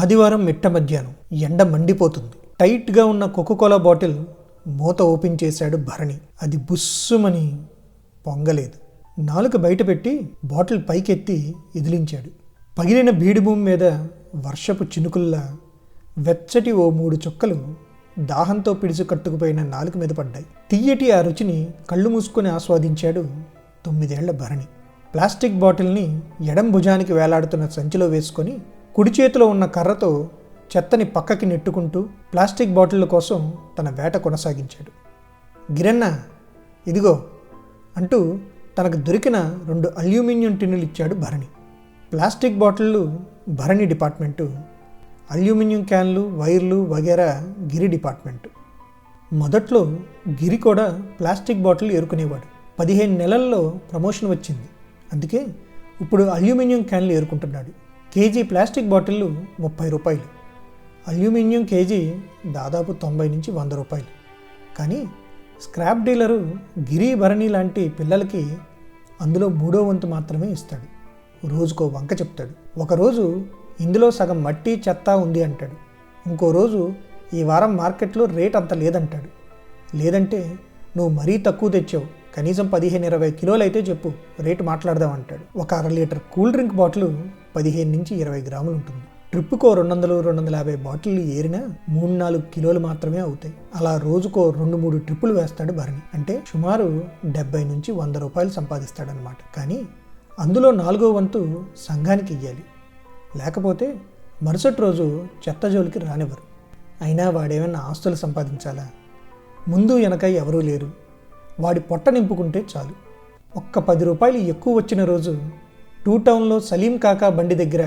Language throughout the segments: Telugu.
ఆదివారం మిట్ట మధ్యాహ్నం ఎండ మండిపోతుంది. టైట్గా ఉన్న కోకోకోలా బాటిల్ మూత ఓపెన్ చేశాడు భరణి. అది బుస్సుమని పొంగలేదు. నాలుక బయట పెట్టి బాటిల్ పైకెత్తి ఇదిలించాడు. పగిలిన బీడి భూమి మీద వర్షపు చినుకుల్లా వెచ్చటి ఓ 3 చుక్కలు దాహంతో పిడిసి కట్టుకుపోయిన నాలుక మీద పడ్డాయి. తియ్యటి ఆ రుచిని కళ్ళు మూసుకొని ఆస్వాదించాడు 9 ఏళ్ల భరణి. ప్లాస్టిక్ బాటిల్ని ఎడం భుజానికి వేలాడుతున్న సంచిలో వేసుకొని కుడి చేతిలో ఉన్న కర్రతో చెత్తని పక్కకి నెట్టుకుంటూ ప్లాస్టిక్ బాటిళ్ళ కోసం తన వేట కొనసాగించాడు. గిరన్న ఇదిగో అంటూ తనకు దొరికిన 2 అల్యూమినియం టిన్నులు ఇచ్చాడు భరణి. ప్లాస్టిక్ బాటిళ్ళు భరణి డిపార్ట్మెంటు, అల్యూమినియం క్యాన్లు, వైర్లు వగేరా గిరి డిపార్ట్మెంటు. మొదట్లో గిరి కూడా ప్లాస్టిక్ బాటిల్ ఏరుకునేవాడు. 15 నెలల్లో ప్రమోషన్ వచ్చింది. అందుకే ఇప్పుడు అల్యూమినియం క్యాన్లు ఏరుకుంటున్నాడు. కేజీ ప్లాస్టిక్ బాటిళ్ళు 30 రూపాయలు, అల్యూమినియం కేజీ దాదాపు 90 నుంచి 100 రూపాయలు. కానీ స్క్రాప్ డీలరు గిరి భరణి లాంటి పిల్లలకి అందులో 3వ వంతు మాత్రమే ఇస్తాడు. రోజుకో వంక చెప్తాడు. ఒకరోజు ఇందులో సగం మట్టి చెత్త ఉంది అంటాడు. ఇంకో రోజు ఈ వారం మార్కెట్లో రేట్ అంత లేదంటాడు. లేదంటే నువ్వు మరీ తక్కువ తెచ్చావు, కనీసం 15-20 కిలోలు అయితే చెప్పు, రేటు మాట్లాడదాం అంటాడు. ఒక 1/2 లీటర్ కూల్ డ్రింక్ బాటిల్ 15 నుంచి 20 గ్రాములు ఉంటుంది. ట్రిప్పుకో 200-250 బాటిల్ ఏరినా 3-4 కిలోలు మాత్రమే అవుతాయి. అలా రోజుకో 2-3 ట్రిప్పులు వేస్తాడు భరణి. అంటే సుమారు 70 నుంచి 100 రూపాయలు సంపాదిస్తాడనమాట. కానీ అందులో 4వ వంతు సంఘానికి ఇయ్యాలి. లేకపోతే మరుసటి రోజు చెత్త జోలికి రానివ్వరు. అయినా వాడేమైనా ఆస్తులు సంపాదించాలా? ముందు వెనక ఎవరూ లేరు. వాడి పొట్ట నింపుకుంటే చాలు. ఒక్క 10 రూపాయలు ఎక్కువ వచ్చిన రోజు 2 టౌన్లో సలీం కాకా బండి దగ్గర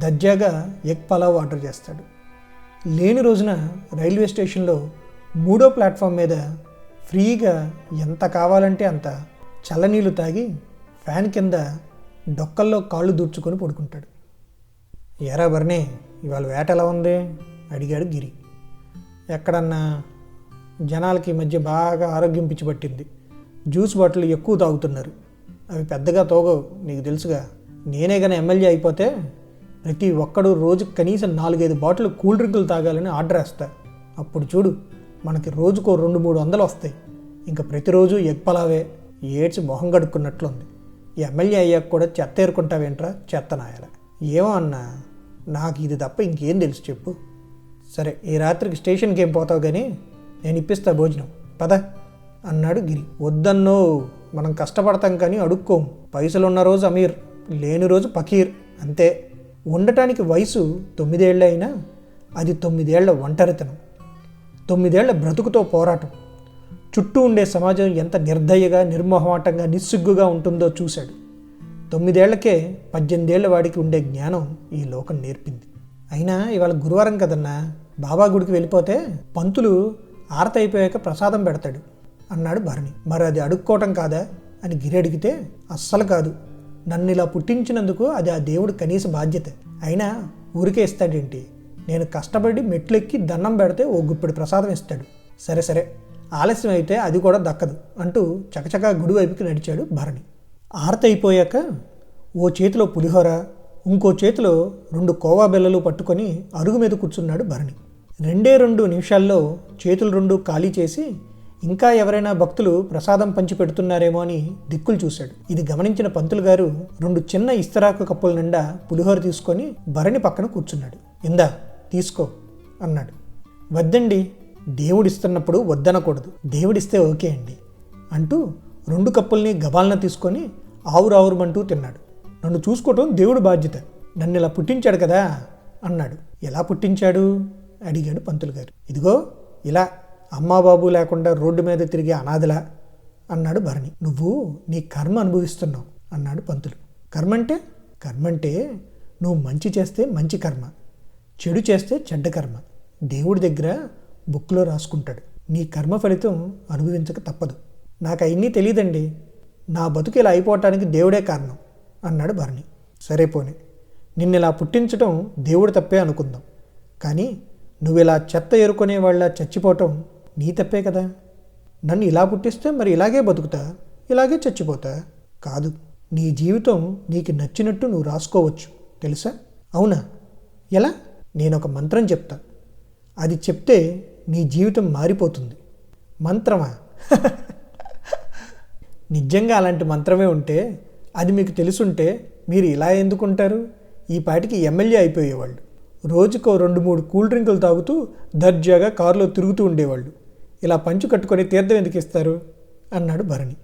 దర్జాగా ఎగ్ పలావ్ ఆర్డర్ చేస్తాడు. లేని రోజున రైల్వే స్టేషన్లో 3వ ప్లాట్ఫామ్ మీద ఫ్రీగా ఎంత కావాలంటే అంత చల్లనీళ్ళు తాగి ఫ్యాన్ కింద డొక్కల్లో కాళ్ళు దూర్చుకొని పడుకుంటాడు. ఏరా భరణి, ఇవాళ వేట ఎలా ఉంది అడిగాడు గిరి. ఎక్కడన్నా జనాలకి ఈ మధ్య బాగా ఆరోగ్యం పిచ్చిపట్టింది. జ్యూస్ బాటిల్ ఎక్కువ తాగుతున్నారు. అవి పెద్దగా తోగవు, నీకు తెలుసుగా. నేనే కానీ ఎమ్మెల్యే అయిపోతే ప్రతి ఒక్కడు రోజుకి కనీసం 4-5 బాటిల్ కూల్ డ్రింకులు తాగాలని ఆర్డర్ వేస్తా. అప్పుడు చూడు, మనకి రోజుకో 200-300 వస్తాయి. ఇంకా ప్రతిరోజు ఎగ్ పలావే. ఏడ్చి మొహం గడుక్కున్నట్లుంది. ఎమ్మెల్యే అయ్యాక కూడా చెత్త ఏరుకుంటావేంట్రా చెత్త నాయాల. ఏమో అన్నా, నాకు ఇది తప్ప ఇంకేం తెలుసు చెప్పు. సరే, ఈ రాత్రికి స్టేషన్కి ఏం పోతావు కానీ నేను ఇప్పిస్తా భోజనం, పద అన్నాడు గిరి. వద్దన్నో, మనం కష్టపడతాం కానీ అడుక్కోము. పైసలు ఉన్న రోజు అమీర్, లేని రోజు పకీర్, అంతే. ఉండటానికి వయసు 9 ఏళ్ళు అయినా అది 9 ఏళ్ల ఒంటరితనం, 9 ఏళ్ల బ్రతుకుతో పోరాటం. చుట్టూ ఉండే సమాజం ఎంత నిర్దయగా, నిర్మోహమాటంగా, నిస్సిగ్గుగా ఉంటుందో చూశాడు. 9 ఏళ్లకే 18 ఏళ్ల వాడికి ఉండే జ్ఞానం ఈ లోకం నేర్పింది. అయినా ఇవాళ గురువారం కదన్నా, బాబా గుడికి వెళ్ళిపోతే పంతులు ఆరతి అయిపోయాక ప్రసాదం పెడతాడు అన్నాడు భరణి. మరి అది అడుక్కోవటం కాదా అని గిరి అడిగితే, అస్సలు కాదు. నన్ను ఇలా పుట్టించినందుకు అది ఆ దేవుడు కనీస బాధ్యత. అయినా ఊరికే ఇస్తాడేంటి? నేను కష్టపడి మెట్లెక్కి దండం పెడితే ఓ గుప్పెడు ప్రసాదం ఇస్తాడు. సరే సరే, ఆలస్యం అయితే అది కూడా దక్కదు అంటూ చకచకా గుడి వైపుకి నడిచాడు భరణి. ఆరతి అయిపోయాక ఓ చేతిలో పులిహోర, ఇంకో చేతిలో 2 కోవా బెల్లలు పట్టుకొని అరుగు మీద కూర్చున్నాడు భరణి. 2 నిమిషాల్లో చేతులు 2 ఖాళీ చేసి ఇంకా ఎవరైనా భక్తులు ప్రసాదం పంచి పెడుతున్నారేమో అని దిక్కులు చూశాడు. ఇది గమనించిన పంతులు గారు 2 చిన్న ఇస్తరాకు కప్పుల నిండా పులిహోర తీసుకొని భరణి పక్కన కూర్చున్నాడు. ఇందా తీసుకో అన్నాడు. వద్దండి, దేవుడిస్తున్నప్పుడు వద్దనకూడదు, దేవుడిస్తే ఓకే అండి అంటూ 2 కప్పుల్ని గబాలన తీసుకొని ఆవురావురుమంటూ తిన్నాడు. నన్ను చూసుకోవటం దేవుడు బాధ్యత, నన్ను ఇలా పుట్టించాడు కదా అన్నాడు. ఎలా పుట్టించాడు అడిగాడు పంతులు గారు. ఇదిగో ఇలా, అమ్మా బాబు లేకుండా రోడ్డు మీద తిరిగే అనాథలా అన్నాడు భరణి. నువ్వు నీ కర్మ అనుభవిస్తున్నావు అన్నాడు పంతులు. కర్మంటే నువ్వు మంచి చేస్తే మంచి కర్మ, చెడు చేస్తే చెడ్డ కర్మ. దేవుడి దగ్గర బుక్లో రాసుకుంటాడు. నీ కర్మ ఫలితం అనుభవించక తప్పదు. నాకు అవన్నీ తెలియదండి, నా బతుకు ఇలా అయిపోవటానికి దేవుడే కారణం అన్నాడు భరణి. సరే పోనీ, నిన్ను ఇలా పుట్టించడం దేవుడు తప్పే అనుకుందాం. కానీ నువ్వు ఇలా చెత్త ఏరుకునే వాళ్ళ చచ్చిపోవటం నీ తప్పే కదా. నన్ను ఇలా పుట్టిస్తే మరి ఇలాగే బతుకుతా, ఇలాగే చచ్చిపోతా. కాదు, నీ జీవితం నీకు నచ్చినట్టు నువ్వు రాసుకోవచ్చు తెలుసా? అవునా? ఎలా? నేనొక మంత్రం చెప్తా, అది చెప్తే నీ జీవితం మారిపోతుంది. మంత్రమా? నిజంగా అలాంటి మంత్రమే ఉంటే, అది మీకు తెలుసుంటే మీరు ఇలా ఎందుకుంటారు? ఈ పాటికి ఎమ్మెల్యే అయిపోయేవాళ్ళు. రోజుకో 2-3 కూల్ డ్రింకులు తాగుతూ దర్జాగా కారులో తిరుగుతూ ఉండేవాళ్ళు. ఇలా పంచు కట్టుకొని తీర్థం ఎందుకు ఇస్తారు అన్నాడు భరణి.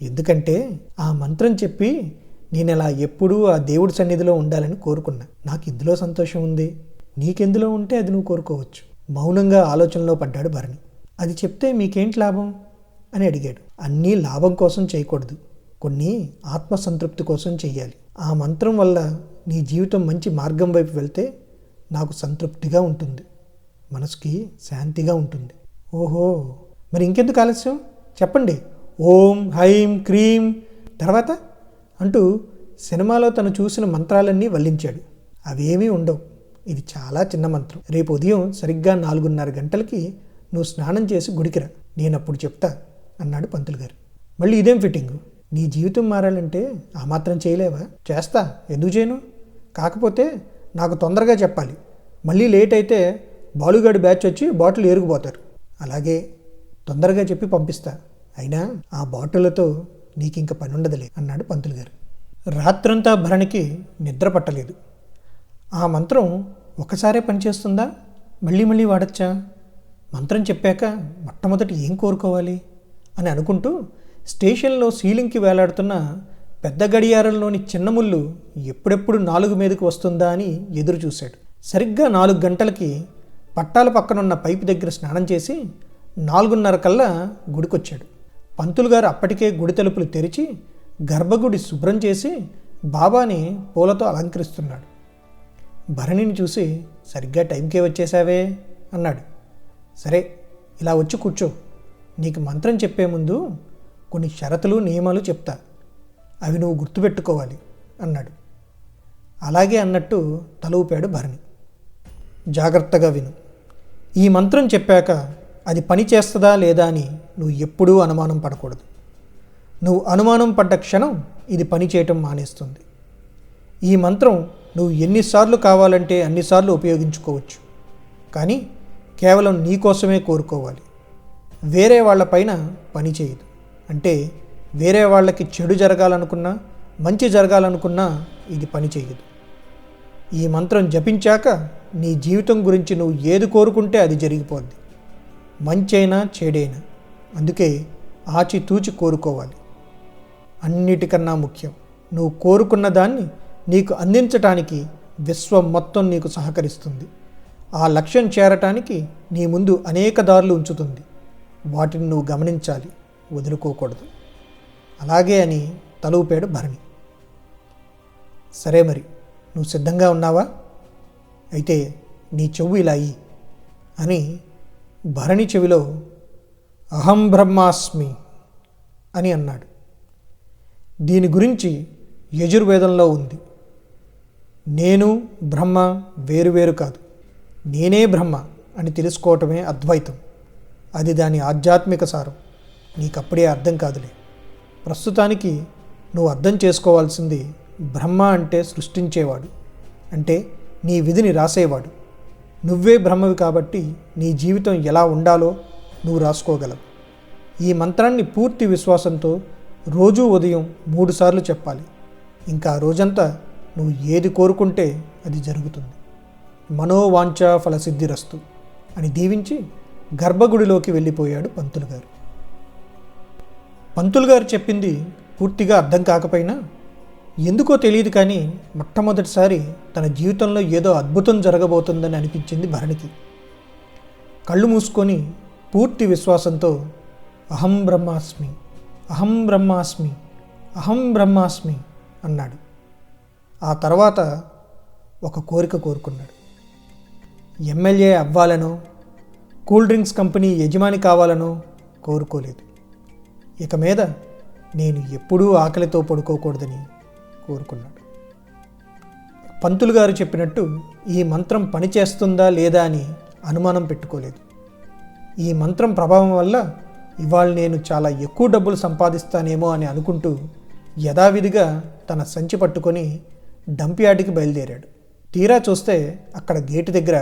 ఎందుకంటే ఆ మంత్రం చెప్పి నేను ఇలా ఎప్పుడూ ఆ దేవుడి సన్నిధిలో ఉండాలని కోరుకున్నా. నాకు ఇందులో సంతోషం ఉంది, నీకెందులో ఉంటే అది నువ్వు కోరుకోవచ్చు. మౌనంగా ఆలోచనలో పడ్డాడు భరణి. అది చెప్తే మీకేంటి లాభం అని అడిగాడు. అన్నీ లాభం కోసం చేయకూడదు, కొన్ని ఆత్మసంతృప్తి కోసం చెయ్యాలి. ఆ మంత్రం వల్ల నీ జీవితం మంచి మార్గం వైపు వెళ్తే నాకు సంతృప్తిగా ఉంటుంది, మనసుకి శాంతిగా ఉంటుంది. ఓహో, మరి ఇంకెందుకు ఆలస్యం, చెప్పండి. ఓం హైం క్రీం తర్వాత అంటూ సినిమాలో తను చూసిన మంత్రాలన్నీ వల్లించాడు. అవేమీ ఉండవు, ఇది చాలా చిన్న మంత్రం. రేపు ఉదయం సరిగ్గా 4:30 గంటలకి నువ్వు స్నానం చేసి గుడికిరా, నేనప్పుడు చెప్తా అన్నాడు పంతులు గారు. మళ్ళీ ఇదేం ఫిట్టింగు? నీ జీవితం మారాలంటే ఆ మాత్రం చేయలేవా? చేస్తా, ఎందుకు చేయను? కాకపోతే నాకు తొందరగా చెప్పాలి, మళ్ళీ లేట్ అయితే బాలుగాడి బ్యాచ్ వచ్చి బాటిల్ ఏరుకుపోతారు. అలాగే తొందరగా చెప్పి పంపిస్తా, అయినా ఆ బాటిళ్లతో నీకింక పని ఉండదులే అన్నాడు పంతులు గారు. రాత్రంతా భరణికి నిద్ర పట్టలేదు. ఆ మంత్రం ఒకసారే పనిచేస్తుందా, మళ్ళీ మళ్ళీ వాడచ్చా? మంత్రం చెప్పాక మొట్టమొదటి ఏం కోరుకోవాలి అని అనుకుంటూ స్టేషన్లో సీలింగ్కి వేలాడుతున్న పెద్ద గడియారంలోని చిన్న ముళ్ళు ఎప్పుడెప్పుడు 4 మీదకు వస్తుందా అని ఎదురు చూశాడు. సరిగ్గా 4 గంటలకి పట్టాల పక్కనున్న పైపు దగ్గర స్నానం చేసి 4:30 కల్లా గుడికొచ్చాడు. పంతులు గారు అప్పటికే గుడి తలుపులు తెరిచి గర్భగుడి శుభ్రం చేసి బాబాని పూలతో అలంకరిస్తున్నాడు. భరణిని చూసి సరిగ్గా టైంకే వచ్చేసావే అన్నాడు. సరే, ఇలా వచ్చి కూర్చో, నీకు మంత్రం చెప్పే ముందు కొన్ని షరతులు నియమాలు చెప్తా, అవి నువ్వు గుర్తుపెట్టుకోవాలి అన్నాడు. అలాగే అన్నట్టు తల ఊపాడు భరణి. జాగ్రత్తగా విను, ఈ మంత్రం చెప్పాక అది పని చేస్తుందా లేదా అని నువ్వు ఎప్పుడూ అనుమానం పడకూడదు. నువ్వు అనుమానం పడ్డ క్షణం ఇది పని చేయటం మానేస్తుంది. ఈ మంత్రం నువ్వు ఎన్నిసార్లు కావాలంటే అన్నిసార్లు ఉపయోగించుకోవచ్చు, కానీ కేవలం నీకోసమే కోరుకోవాలి. వేరే వాళ్ళపైన పని చేయదు. అంటే వేరే వాళ్ళకి చెడు జరగాలనుకున్నా మంచి జరగాలనుకున్నా ఇది పని చేయదు. ఈ మంత్రం జపించాక నీ జీవితం గురించి నువ్వు ఏది కోరుకుంటే అది జరిగిపోద్ది, మంచైనా చెడైనా. అందుకే ఆచితూచి కోరుకోవాలి. అన్నిటికన్నా ముఖ్యం, నువ్వు కోరుకున్న దాన్ని నీకు అందించటానికి విశ్వం మొత్తం నీకు సహకరిస్తుంది. ఆ లక్ష్యం చేరటానికి నీ ముందు అనేక దారులు ఉంచుతుంది. వాటిని నువ్వు గమనించాలి, వదులుకోకూడదు. అలాగే అని తల ఊపాడు భరణి. సరే, మరి నువ్వు సిద్ధంగా ఉన్నావా? అయితే నీ చెవు ఇలా అయ్యి అని భరణి చెవిలో అహం బ్రహ్మాస్మి అని అన్నాడు. దీని గురించి యజుర్వేదంలో ఉంది. నేను బ్రహ్మ వేరువేరు కాదు, నేనే బ్రహ్మ అని తెలుసుకోవటమే అద్వైతం. అది దాని ఆధ్యాత్మిక సారం. నీకప్పుడే అర్థం కాదులే. ప్రస్తుతానికి నువ్వు అర్థం చేసుకోవాల్సింది, బ్రహ్మ అంటే సృష్టించేవాడు, అంటే నీ విధిని రాసేవాడు. నువ్వే బ్రహ్మవి కాబట్టి నీ జీవితం ఎలా ఉండాలో నువ్వు రాసుకోగలవు. ఈ మంత్రాన్ని పూర్తి విశ్వాసంతో రోజూ ఉదయం 3 సార్లు చెప్పాలి. ఇంకా రోజంతా నువ్వు ఏది కోరుకుంటే అది జరుగుతుంది. మనోవాంఛ ఫలసిద్ధిరస్తు అని దీవించి గర్భగుడిలోకి వెళ్ళిపోయాడు పంతులు గారు. పంతులు గారు చెప్పింది పూర్తిగా అర్థం కాకపోయినా ఎందుకో తెలియదు కానీ మొట్టమొదటిసారి తన జీవితంలో ఏదో అద్భుతం జరగబోతుందని అనిపించింది భరణికి. కళ్ళు మూసుకొని పూర్తి విశ్వాసంతో అహం బ్రహ్మాస్మి, అహం బ్రహ్మాస్మి, అహం బ్రహ్మాస్మి అన్నాడు. ఆ తర్వాత ఒక కోరిక కోరుకున్నాడు. ఎమ్మెల్యే అవ్వాలనో కూల్ డ్రింక్స్ కంపెనీ యజమాని కావాలనో కోరుకోలేదు. ఇక మీద నేను ఎప్పుడూ ఆకలితో పడుకోకూడదని కోరుకున్నాడు. పంతులు గారు చెప్పినట్టు ఈ మంత్రం పనిచేస్తుందా లేదా అని అనుమానం పెట్టుకోలేదు. ఈ మంత్రం ప్రభావం వల్ల ఇవాళ నేను చాలా ఎక్కువ డబ్బులు సంపాదిస్తానేమో అని అనుకుంటూ యథావిధిగా తన సంచి పట్టుకొని డంప్ యార్డ్కి బయలుదేరాడు. తీరా చూస్తే అక్కడ గేటు దగ్గర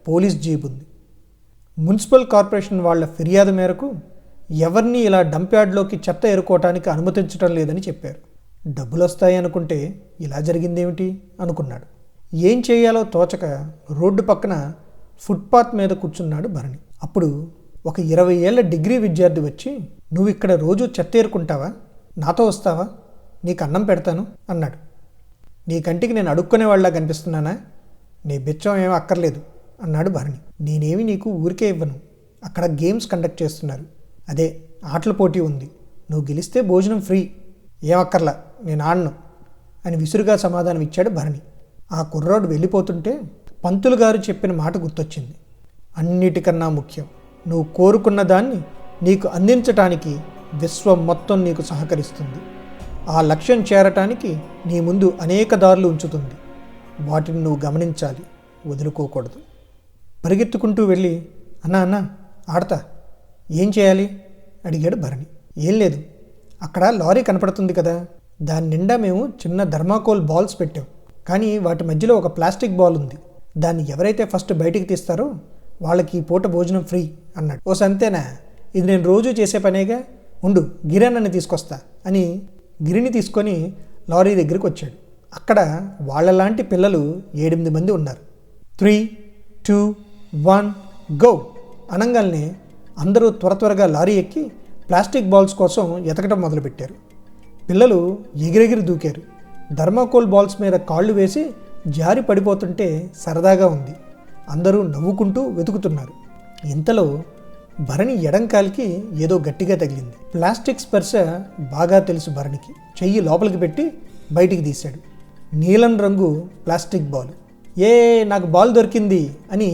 పోలీస్ జీప్ ఉంది. మున్సిపల్ కార్పొరేషన్ వాళ్ళ ఫిర్యాదు మేరకు ఎవరిని ఇలా డంప్ యార్డ్లోకి చెత్త ఏరుకోవటానికి అనుమతించడం లేదని చెప్పారు. డబ్బులు వస్తాయి అనుకుంటే ఇలా జరిగిందేమిటి అనుకున్నాడు. ఏం చేయాలో తోచక రోడ్డు పక్కన ఫుట్పాత్ మీద కూర్చున్నాడు భరణి. అప్పుడు ఒక 20 ఏళ్ల డిగ్రీ విద్యార్థి వచ్చి, నువ్వు ఇక్కడ రోజు చెత్త ఏరుకుంటావా, నాతో వస్తావా, నీకు అన్నం పెడతాను అన్నాడు. నీ కంటికి నేను అడుక్కునేవాళ్ళ కనిపిస్తున్నానా, నీ బిచ్చం ఏమీ అక్కర్లేదు అన్నాడు భరణి. నేనేమి నీకు ఊరికే ఇవ్వను, అక్కడ గేమ్స్ కండక్ట్ చేస్తున్నారు, అదే ఆటల పోటీ ఉంది, నువ్వు గెలిస్తే భోజనం ఫ్రీ, ఏమక్కర్లా, నేను ఆడను అని విసురుగా సమాధానం ఇచ్చాడు భరణి. ఆ కుర్రాడు వెళ్ళిపోతుంటే పంతులు గారు చెప్పిన మాట గుర్తొచ్చింది. అన్నిటికన్నా ముఖ్యం, నువ్వు కోరుకున్న దాన్ని నీకు అందించటానికి విశ్వం మొత్తం నీకు సహకరిస్తుంది. ఆ లక్ష్యం చేరటానికి నీ ముందు అనేక దారులు ఉంచుతుంది. వాటిని నువ్వు గమనించాలి, వదులుకోకూడదు. పరిగెత్తుకుంటూ వెళ్ళి, అన్న ఆడతా, ఏం చేయాలి అడిగాడు భరణి. ఏం లేదు, అక్కడ లారీ కనపడుతుంది కదా, దాని నిండా మేము చిన్న థర్మాకోల్ బాల్స్ పెట్టాం, కానీ వాటి మధ్యలో ఒక ప్లాస్టిక్ బాల్ ఉంది, దాన్ని ఎవరైతే ఫస్ట్ బయటికి తీస్తారో వాళ్ళకి ఈ పూట భోజనం ఫ్రీ అన్నాడు. ఓ సంతేనా, ఇది నేను రోజు చేసే పనేగా, ఉండు గిరణ్ణని తీసుకొస్తా అని గిరిని తీసుకొని లారీ దగ్గరికి వచ్చాడు. అక్కడ వాళ్ళలాంటి పిల్లలు 7-8 మంది ఉన్నారు. 3, 2, 1 గో అనగానే అందరూ త్వరగా లారీ ఎక్కి ప్లాస్టిక్ బాల్స్ కోసం ఎతకడం మొదలుపెట్టారు. పిల్లలు ఎగిరెగిరి దూకారు. థర్మాకోల్ బాల్స్ మీద కాళ్ళు వేసి జారి పడిపోతుంటే సరదాగా ఉంది. అందరూ నవ్వుకుంటూ వెతుకుతున్నారు. ఇంతలో భరణి ఎడంకాలికి ఏదో గట్టిగా తగిలింది. ప్లాస్టిక్ స్పర్శ బాగా తెలుసు భరణికి. చెయ్యి లోపలికి పెట్టి బయటికి తీశాడు. నీలం రంగు ప్లాస్టిక్ బాల్. నాకు బాల్ దొరికింది అని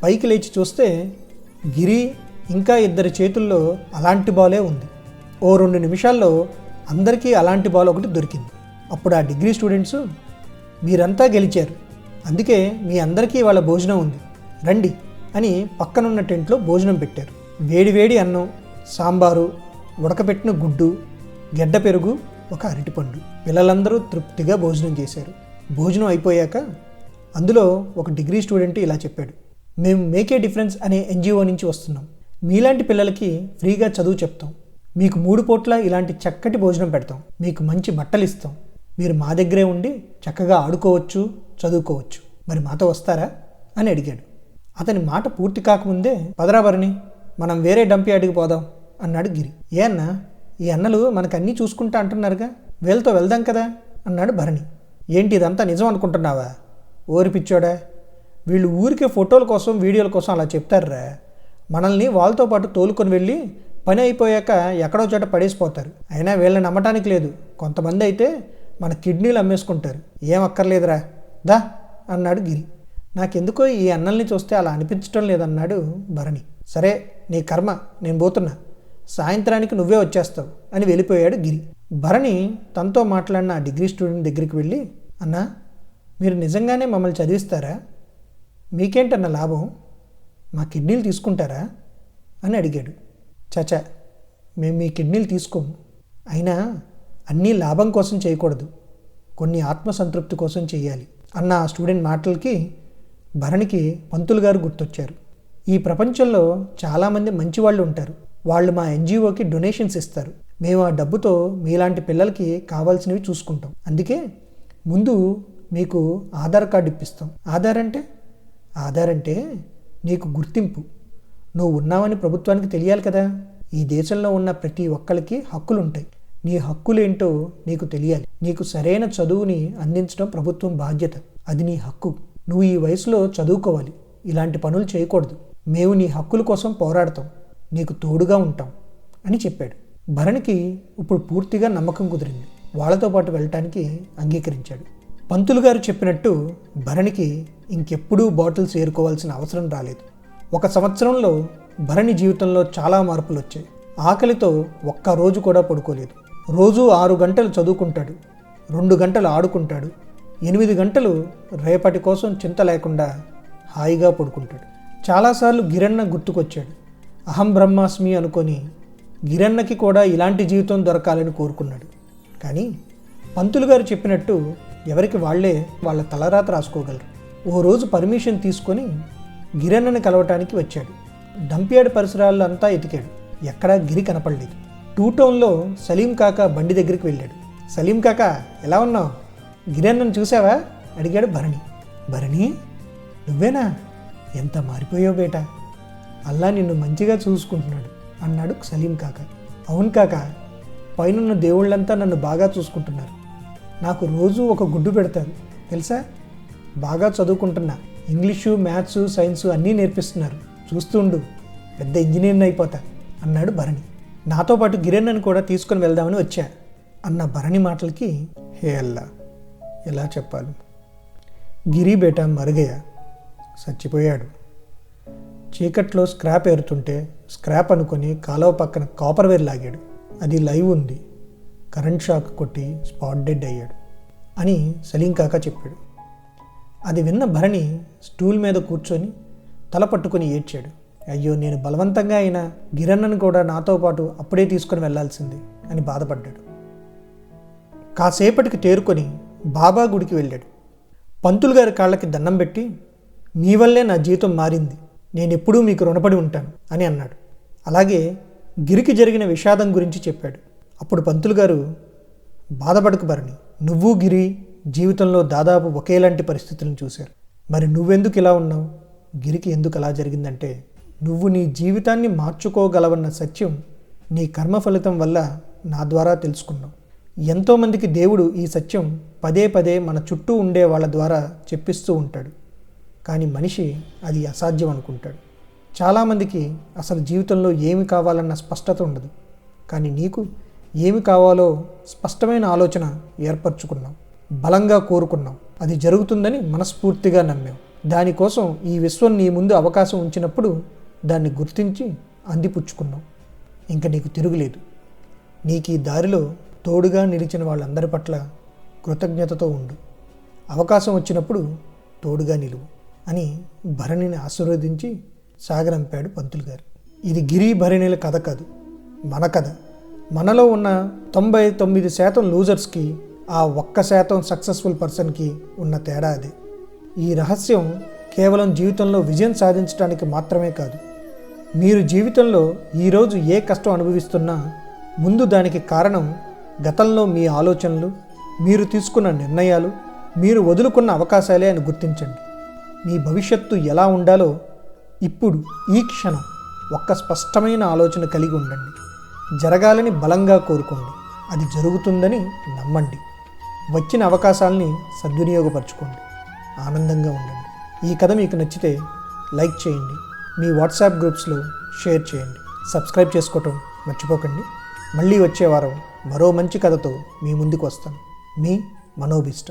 పైకి లేచి చూస్తే గిరి ఇంకా 2 చేతుల్లో అలాంటి బాలే ఉంది. ఓ 2 నిమిషాల్లో అందరికీ అలాంటి బాల్ ఒకటి దొరికింది. అప్పుడు ఆ డిగ్రీ స్టూడెంట్స్, మీరంతా గెలిచారు, అందుకే మీ అందరికీ వాళ్ళ భోజనం ఉంది, రండి అని పక్కనున్న టెంట్లో భోజనం పెట్టారు. వేడివేడి అన్నం, సాంబారు, ఉడకపెట్టిన గుడ్డు, గెడ్డ పెరుగు, ఒక అరటిపండు. పిల్లలందరూ తృప్తిగా భోజనం చేశారు. భోజనం అయిపోయాక అందులో ఒక డిగ్రీ స్టూడెంట్ ఇలా చెప్పాడు, మేము మేక్ ఏ డిఫరెన్స్ అనే ఎన్జిఓ నుంచి వస్తున్నాం. మీలాంటి పిల్లలకి ఫ్రీగా చదువు చెప్తాం, మీకు 3 పూట్ల ఇలాంటి చక్కటి భోజనం పెడతాం, మీకు మంచి బట్టలు ఇస్తాం, మీరు మా దగ్గరే ఉండి చక్కగా ఆడుకోవచ్చు, చదువుకోవచ్చు, మరి మాతో వస్తారా అని అడిగాడు. అతని మాట పూర్తి కాకముందే, పదరా భరణి, మనం వేరే డంప్ యార్డ్కి పోదాం అన్నాడు గిరి. ఏ అన్నా, ఈ అన్నలు మనకన్నీ చూసుకుంటా అంటున్నారుగా, వీళ్ళతో వెళ్దాం కదా అన్నాడు భరణి. ఏంటి ఇదంతా నిజం అనుకుంటున్నావా, ఓరి పిచ్చోడా, వీళ్ళు ఊరికే ఫోటోల కోసం వీడియోల కోసం అలా చెప్తారురా, మనల్ని వాళ్ళతో పాటు తోలుకొని వెళ్ళి పని అయిపోయాక ఎక్కడో చోట పడేసిపోతారు. అయినా వీళ్ళని నమ్మటానికి లేదు, కొంతమంది అయితే మన కిడ్నీలు అమ్మేసుకుంటారు, ఏం అక్కర్లేదురా దా అన్నాడు గిరి. నాకెందుకో ఈ అన్నల్ని చూస్తే అలా అనిపించడం లేదన్నాడు భరణి. సరే నీ కర్మ, నేను పోతున్నా, సాయంత్రానికి నువ్వే వచ్చేస్తావు అని వెళ్ళిపోయాడు గిరి. భరణి తనతో మాట్లాడిన ఆ డిగ్రీ స్టూడెంట్ దగ్గరికి వెళ్ళి, అన్నా మీరు నిజంగానే మమ్మల్ని చదివిస్తారా, మీకేంటన్న లాభం, మా కిడ్నీలు తీసుకుంటారా అని అడిగాడు. చచా, మేము మీ కిడ్నీలు తీసుకోము, అయినా అన్నీ లాభం కోసం చేయకూడదు, కొన్ని ఆత్మసంతృప్తి కోసం చేయాలి అన్న ఆ స్టూడెంట్ మాటలకి భరణికి పంతులు గారు గుర్తొచ్చారు. ఈ ప్రపంచంలో చాలామంది మంచి వాళ్ళు ఉంటారు, వాళ్ళు మా ఎన్జిఓకి డొనేషన్స్ ఇస్తారు, మేము ఆ డబ్బుతో మీలాంటి పిల్లలకి కావాల్సినవి చూసుకుంటాం, అందుకే ముందు మీకు ఆధార్ కార్డు ఇప్పిస్తాం. ఆధార్ అంటే నీకు గుర్తింపు, నువ్వు ఉన్నావని ప్రభుత్వానికి తెలియాలి కదా. ఈ దేశంలో ఉన్న ప్రతి ఒక్కరికి హక్కులు ఉంటాయి, నీ హక్కులేంటో నీకు తెలియాలి. నీకు సరైన చదువుని అందించడం ప్రభుత్వం బాధ్యత, అది నీ హక్కు. నువ్వు ఈ వయసులో చదువుకోవాలి, ఇలాంటి పనులు చేయకూడదు, మేము నీ హక్కుల కోసం పోరాడతాం, నీకు తోడుగా ఉంటాం అని చెప్పాడు. భరణికి ఇప్పుడు పూర్తిగా నమ్మకం కుదిరింది, వాళ్ళతో పాటు వెళ్ళటానికి అంగీకరించాడు. పంతులు గారు చెప్పినట్టు భరణికి ఇంకెప్పుడూ బాటిల్స్ ఏరుకోవాల్సిన అవసరం రాలేదు. 1 సంవత్సరంలో భరణి జీవితంలో చాలా మార్పులు వచ్చాయి. ఆకలితో ఒక్కరోజు కూడా పడుకోలేదు. రోజు 6 గంటలు చదువుకుంటాడు, 2 గంటలు ఆడుకుంటాడు, 8 గంటలు రేపటి కోసం చింత లేకుండా హాయిగా పడుకుంటాడు. చాలాసార్లు గిరన్న గుర్తుకొచ్చాడు. అహం బ్రహ్మాస్మి అనుకొని గిరన్నకి కూడా ఇలాంటి జీవితం దొరకాలని కోరుకున్నాడు. కానీ పంతులు గారు చెప్పినట్టు ఎవరికి వాళ్ళే వాళ్ళ తలరాత రాసుకోగలరు. ఓ రోజు పర్మిషన్ తీసుకొని గిరన్నని కలవటానికి వచ్చాడు. డంప్యార్డ్ పరిసరాల్లో అంతా ఎతికాడు. ఎక్కడా గిరి కనపడలేదు. టూ టౌన్లో సలీం కాకా బండి దగ్గరికి వెళ్ళాడు. సలీం కాకా, ఎలా ఉన్నావు? గిరన్నను చూసావా? అడిగాడు భరణి. భరణి, నువ్వేనా? ఎంత మారిపోయావు బేటా. అల్లా నిన్ను మంచిగా చూసుకుంటున్నాడు అన్నాడు సలీం కాకా. అవును కాకా, పైనున్న దేవుళ్ళంతా నన్ను బాగా చూసుకుంటున్నారు. నాకు రోజు ఒక గుడ్డు పెడతారు తెలుసా. బాగా చదువుకుంటున్నా. ఇంగ్లీషు, మ్యాథ్సు, సైన్సు అన్నీ నేర్పిస్తున్నారు. చూస్తుండు, పెద్ద ఇంజనీర్ని అయిపోతా అన్నాడు భరణి. నాతో పాటు గిరన్నని కూడా తీసుకొని వెళ్దామని వచ్చా అన్న భరణి మాటలకి హే అల్లా, ఎలా చెప్పాలి. గిరి బేటా మరుగయ్య, చచ్చిపోయాడు. చీకట్లో స్క్రాప్ ఏరుతుంటే స్క్రాప్ అనుకొని కాలువ పక్కన కాపర్ వేర్ లాగాడు. అది లైవ్ ఉంది. కరెంట్ షాక్ కొట్టి స్పాట్ డెడ్ అయ్యాడు అని సలీం కాకా చెప్పాడు. అది విన్న భరణి స్టూల్ మీద కూర్చొని తల పట్టుకొని ఏడ్చాడు. అయ్యో, నేను బలవంతంగా అయినా గిరన్నను కూడా నాతో పాటు అప్పుడే తీసుకొని వెళ్లాల్సింది అని బాధపడ్డాడు. కాసేపటికి తేరుకొని బాబా గుడికి వెళ్ళాడు. పంతులు గారి కాళ్ళకి దండం పెట్టి, మీ వల్లే నా జీవితం మారింది, నేను ఎప్పుడూ మీకు రుణపడి ఉంటాను అని అన్నాడు. అలాగే గిరికి జరిగిన విషాదం గురించి చెప్పాడు. అప్పుడు పంతులు గారు, బాధపడకు భరణి, నువ్వు గిరి జీవితంలో దాదాపు ఒకేలాంటి పరిస్థితులను చూశారు. మరి నువ్వెందుకు ఇలా ఉన్నావు? గిరికి ఎందుకు అలా జరిగిందంటే, నువ్వు నీ జీవితాన్ని మార్చుకోగలవన్న సత్యం నీ కర్మ ఫలితం వల్ల నా ద్వారా తెలుసుకున్నావు. ఎంతోమందికి దేవుడు ఈ సత్యం పదే పదే మన చుట్టూ ఉండే వాళ్ళ ద్వారా చెప్పిస్తూ ఉంటాడు. కానీ మనిషి అది అసాధ్యం అనుకుంటాడు. చాలామందికి అసలు జీవితంలో ఏమి కావాలన్న స్పష్టత ఉండదు. కానీ నీకు ఏమి కావాలో స్పష్టమైన ఆలోచన ఏర్పరచుకున్నావు, బలంగా కోరుకున్నావు, అది జరుగుతుందని మనస్ఫూర్తిగా నమ్మావు. దానికోసం ఈ విశ్వం నీ ముందు అవకాశం ఉంచినప్పుడు దాన్ని గుర్తించి అందిపుచ్చుకున్నావు. ఇంక నీకు తిరుగులేదు. నీకు ఈ దారిలో తోడుగా నిలిచిన వాళ్ళందరి పట్ల కృతజ్ఞతతో ఉండు. అవకాశం వచ్చినప్పుడు తోడుగా నిలువు అని భరణిని ఆశీర్వదించి సాగరంపాడు పంతులు గారు. ఇది గిరి భరణిల కథ కాదు, మన కథ. మనలో ఉన్న 99% లూజర్స్కి ఆ 1% సక్సెస్ఫుల్ పర్సన్కి ఉన్న తేడా అదే. ఈ రహస్యం కేవలం జీవితంలో విజయం సాధించడానికి మాత్రమే కాదు. మీరు జీవితంలో ఈరోజు ఏ కష్టం అనుభవిస్తున్నా ముందు దానికి కారణం గతంలో మీ ఆలోచనలు, మీరు తీసుకున్న నిర్ణయాలు, మీరు వదులుకున్న అవకాశాలే అని గుర్తించండి. మీ భవిష్యత్తు ఎలా ఉండాలో ఇప్పుడు ఈ క్షణం ఒక్క స్పష్టమైన ఆలోచన కలిగి ఉండండి. జరగాలని బలంగా కోరుకోండి. అది జరుగుతుందని నమ్మండి. వచ్చిన అవకాశాలని సద్వినియోగపరచుకోండి. ఆనందంగా ఉండండి. ఈ కథ మీకు నచ్చితే లైక్ చేయండి, మీ వాట్సాప్ గ్రూప్స్లో షేర్ చేయండి, సబ్స్క్రైబ్ చేసుకోవటం మర్చిపోకండి. మళ్ళీ వచ్చే వారం మరో మంచి కథతో మీ ముందుకు వస్తాను. మీ మనోభీష్ట.